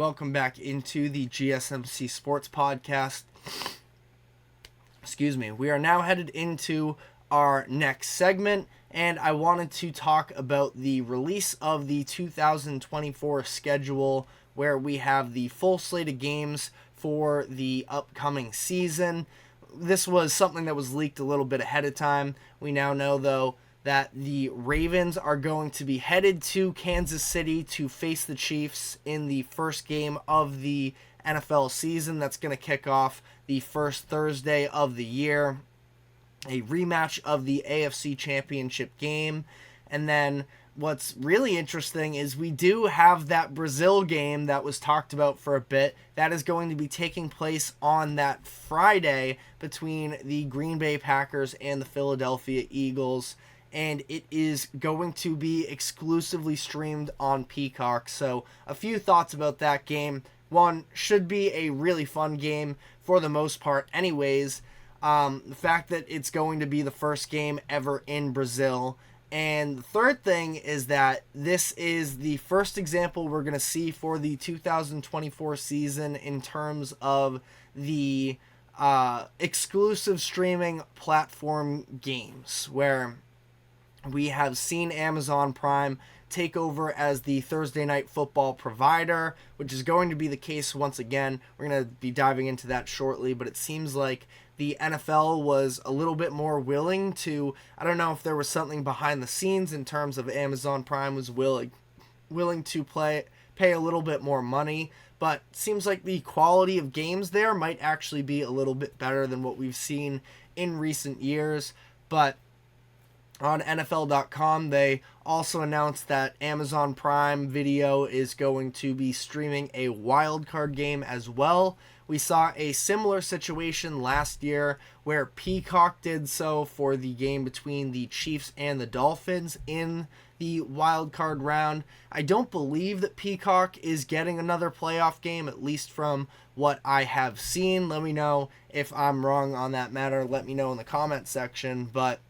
Welcome back into the GSMC Sports Podcast. Excuse me. We are now headed into our next segment, and I wanted to talk about the release of the 2024 schedule, where we have the full slate of games for the upcoming season. This was something that was leaked a little bit ahead of time. We now know, though, that the Ravens are going to be headed to Kansas City to face the Chiefs in the first game of the NFL season. That's going to kick off the first Thursday of the year. A rematch of the AFC Championship game. And then what's really interesting is we do have that Brazil game that was talked about for a bit. That is going to be taking place on that Friday between the Green Bay Packers and the Philadelphia Eagles. And it is going to be exclusively streamed on Peacock. So a few thoughts about that game. One, should be a really fun game for the most part anyways. The fact that it's going to be the first game ever in Brazil. And the third thing is that this is the first example we're going to see for the 2024 season in terms of the exclusive streaming platform games, where we have seen Amazon Prime take over as the Thursday Night Football provider, which is going to be the case once again. We're going to be diving into that shortly, but it seems like the NFL was a little bit more willing to, I don't know if there was something behind the scenes in terms of Amazon Prime was willing to pay a little bit more money, but it seems like the quality of games there might actually be a little bit better than what we've seen in recent years. But on NFL.com, they also announced that Amazon Prime Video is going to be streaming a wild card game as well. We saw a similar situation last year where Peacock did so for the game between the Chiefs and the Dolphins in the wild card round. I don't believe that Peacock is getting another playoff game, at least from what I have seen. Let me know if I'm wrong on that matter. Let me know in the comment section, but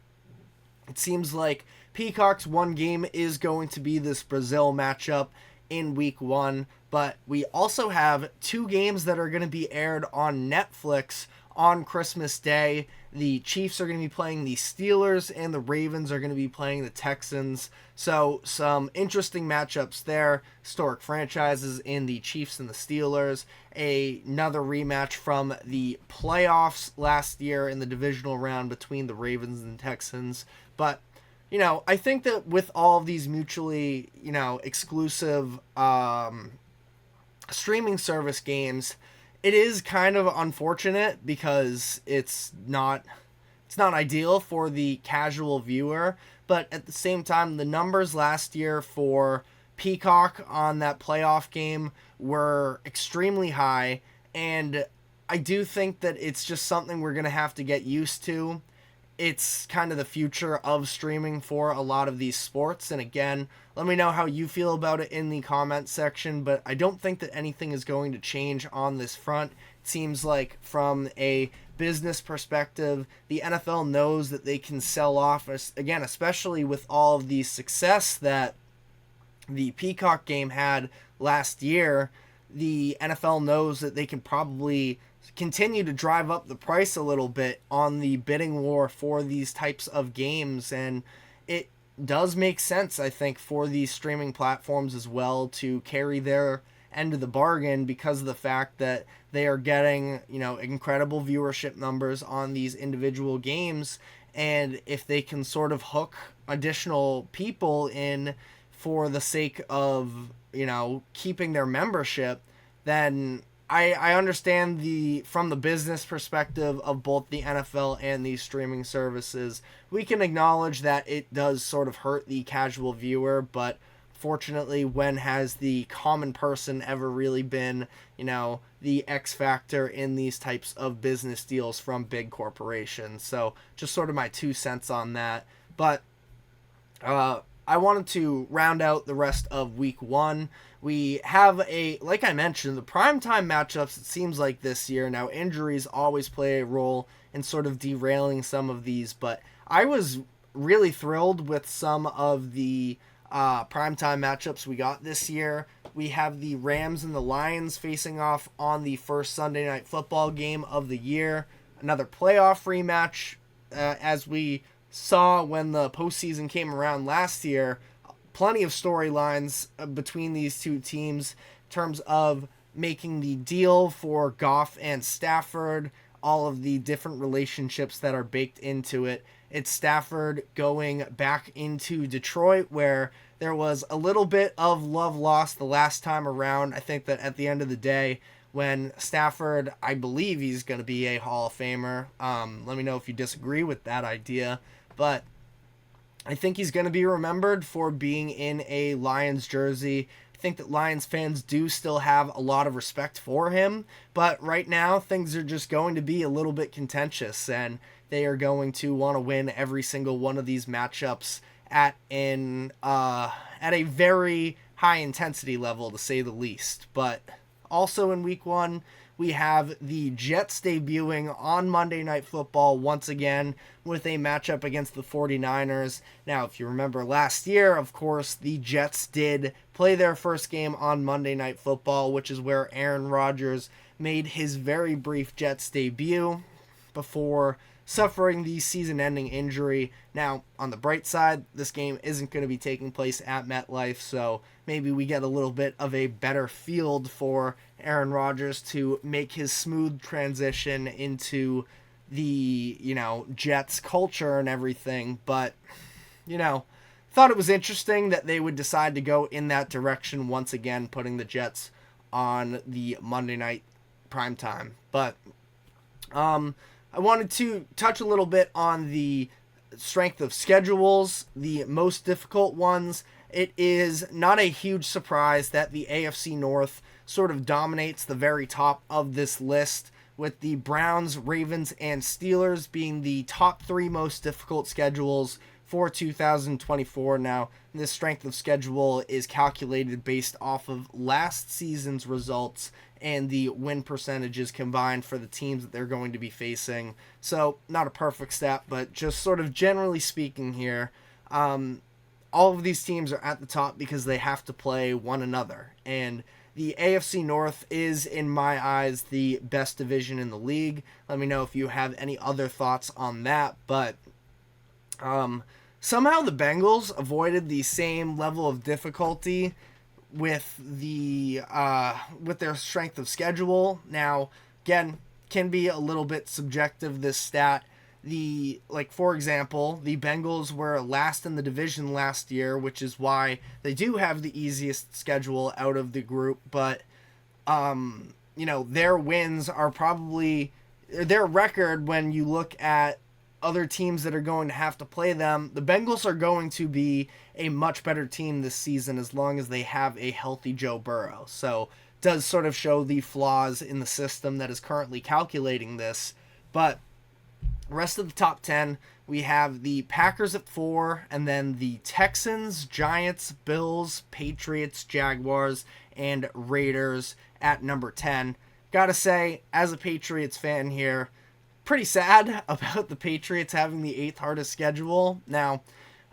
it seems like Peacock's one game is going to be this Brazil matchup in week 1, but we also have 2 games that are going to be aired on Netflix on Christmas Day. The Chiefs are going to be playing the Steelers, and the Ravens are going to be playing the Texans. So some interesting matchups there. Historic franchises in the Chiefs and the Steelers. Another rematch from the playoffs last year in the divisional round between the Ravens and Texans. But I think that with all of these mutually, exclusive streaming service games, it is kind of unfortunate because it's not ideal for the casual viewer. But at the same time, the numbers last year for Peacock on that playoff game were extremely high, and I do think that it's just something we're going to have to get used to. It's kind of the future of streaming for a lot of these sports. And again, let me know how you feel about it in the comment section, but I don't think that anything is going to change on this front. It seems like from a business perspective, the NFL knows that they can sell off, again, especially with all of the success that the Peacock game had last year. The NFL knows that they can probably continue to drive up the price a little bit on the bidding war for these types of games, and it does make sense, I think, for these streaming platforms as well to carry their end of the bargain because of the fact that they are getting, incredible viewership numbers on these individual games, and if they can sort of hook additional people in for the sake of, keeping their membership, then I understand from the business perspective of both the NFL and these streaming services. We can acknowledge that it does sort of hurt the casual viewer, but fortunately, when has the common person ever really been, the X factor in these types of business deals from big corporations? So just sort of my 2 cents on that. But I wanted to round out the rest of week 1. We have like I mentioned, the primetime matchups, it seems like this year. Now, injuries always play a role in sort of derailing some of these, but I was really thrilled with some of the primetime matchups we got this year. we have the Rams and the Lions facing off on the first Sunday Night Football game of the year. Another playoff rematch, as we saw when the postseason came around last year. Plenty of storylines between these two teams in terms of making the deal for Goff and Stafford, all of the different relationships that are baked into it. It's Stafford going back into Detroit, where there was a little bit of love lost the last time around. I think that at the end of the day, when Stafford, I believe he's going to be a Hall of Famer. Let me know if you disagree with that idea. But I think he's going to be remembered for being in a Lions jersey. I think that Lions fans do still have a lot of respect for him, but right now things are just going to be a little bit contentious, and they are going to want to win every single one of these matchups at a very high intensity level, to say the least. But also in week 1, we have the Jets debuting on Monday Night Football once again with a matchup against the 49ers. Now, if you remember last year, of course, the Jets did play their first game on Monday Night Football, which is where Aaron Rodgers made his very brief Jets debut before suffering the season-ending injury. Now, on the bright side, this game isn't going to be taking place at MetLife, so maybe we get a little bit of a better field for Aaron Rodgers to make his smooth transition into the, Jets culture and everything. But, thought it was interesting that they would decide to go in that direction once again, putting the Jets on the Monday night primetime. But, I wanted to touch a little bit on the strength of schedules, the most difficult ones. It is not a huge surprise that the AFC North sort of dominates the very top of this list, with the Browns, Ravens, and Steelers being the top 3 most difficult schedules for 2024. Now, this strength of schedule is calculated based off of last season's results and the win percentages combined for the teams that they're going to be facing. So, not a perfect stat, but just sort of generally speaking here, all of these teams are at the top because they have to play one another. And the AFC North is, in my eyes, the best division in the league. Let me know if you have any other thoughts on that. But somehow the Bengals avoided the same level of difficulty with their strength of schedule. Now, again, can be a little bit subjective, this stat. For example, the Bengals were last in the division last year, which is why they do have the easiest schedule out of the group. But, their wins are probably their record when you look at other teams that are going to have to play them. The Bengals are going to be a much better team this season as long as they have a healthy Joe Burrow. So, it does sort of show the flaws in the system that is currently calculating this. But rest of the top 10, we have the Packers at 4, and then the Texans, Giants, Bills, Patriots, Jaguars, and Raiders at number 10. Gotta say, as a Patriots fan here, pretty sad about the Patriots having the 8th hardest schedule. Now,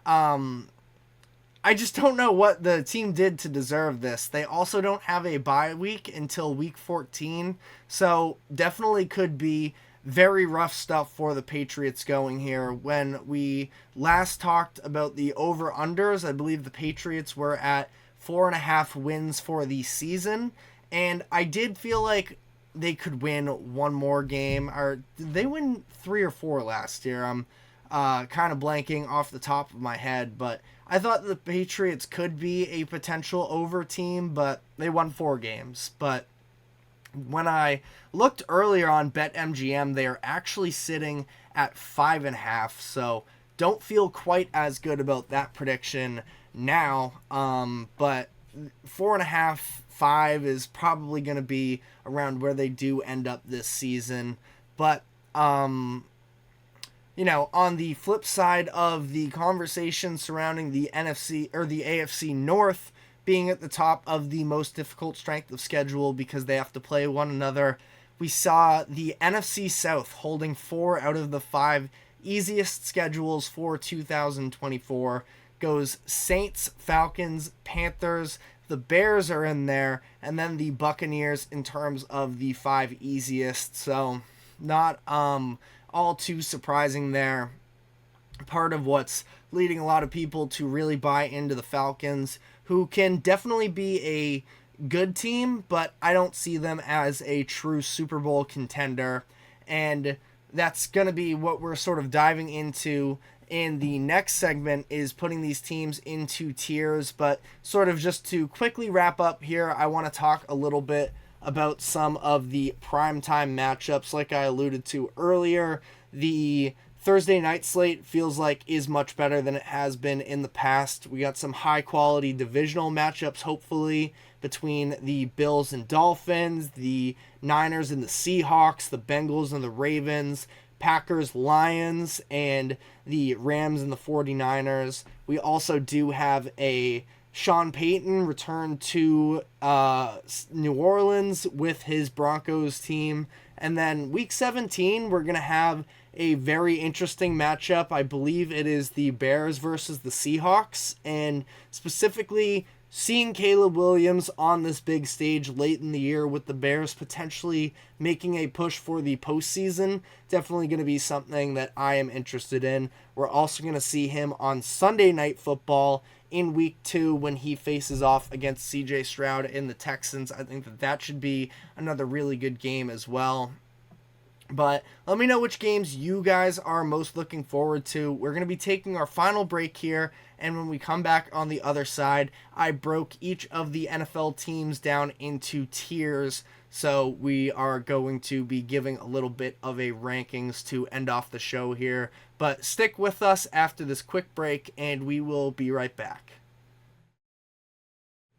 I just don't know what the team did to deserve this. They also don't have a bye week until week 14, so definitely could be very rough stuff for the Patriots going here. When we last talked about the over-unders, I believe the Patriots were at 4.5 wins for the season, and I did feel like they could win one more game. Or did they win 3 or 4 last year? I'm kind of blanking off the top of my head, but I thought the Patriots could be a potential over team, but they won 4 games. But when I looked earlier on BetMGM, they are actually sitting at 5.5, so don't feel quite as good about that prediction now. But 4.5, 5 is probably going to be around where they do end up this season. But on the flip side of the conversation surrounding the NFC or the AFC North being at the top of the most difficult strength of schedule because they have to play one another, we saw the NFC South holding 4 out of the 5 easiest schedules for 2024. Goes Saints, Falcons, Panthers, The Bears are in there, and then the Buccaneers in terms of the 5 easiest. So not all too surprising there. Part of what's leading a lot of people to really buy into the Falcons, who can definitely be a good team, but I don't see them as a true Super Bowl contender. And that's going to be what we're sort of diving into in the next segment, is putting these teams into tiers. But sort of just to quickly wrap up here, I want to talk a little bit about some of the primetime matchups. Like I alluded to earlier, the Thursday night slate feels like is much better than it has been in the past. We got some high quality divisional matchups, hopefully, between the Bills and Dolphins, the Niners and the Seahawks, the Bengals and the Ravens, Packers, Lions, and the Rams and the 49ers. We also do have a Sean Payton return to New Orleans with his Broncos team. And then week 17, we're going to have a very interesting matchup. I believe it is the Bears versus the Seahawks. And specifically, seeing Caleb Williams on this big stage late in the year with the Bears potentially making a push for the postseason, definitely going to be something that I am interested in. We're also going to see him on Sunday Night Football in week 2 when he faces off against CJ Stroud and the Texans. I think that should be another really good game as well. But let me know which games you guys are most looking forward to. We're going to be taking our final break here, and when we come back on the other side, I broke each of the NFL teams down into tiers. So we are going to be giving a little bit of a rankings to end off the show here. But stick with us after this quick break, and we will be right back.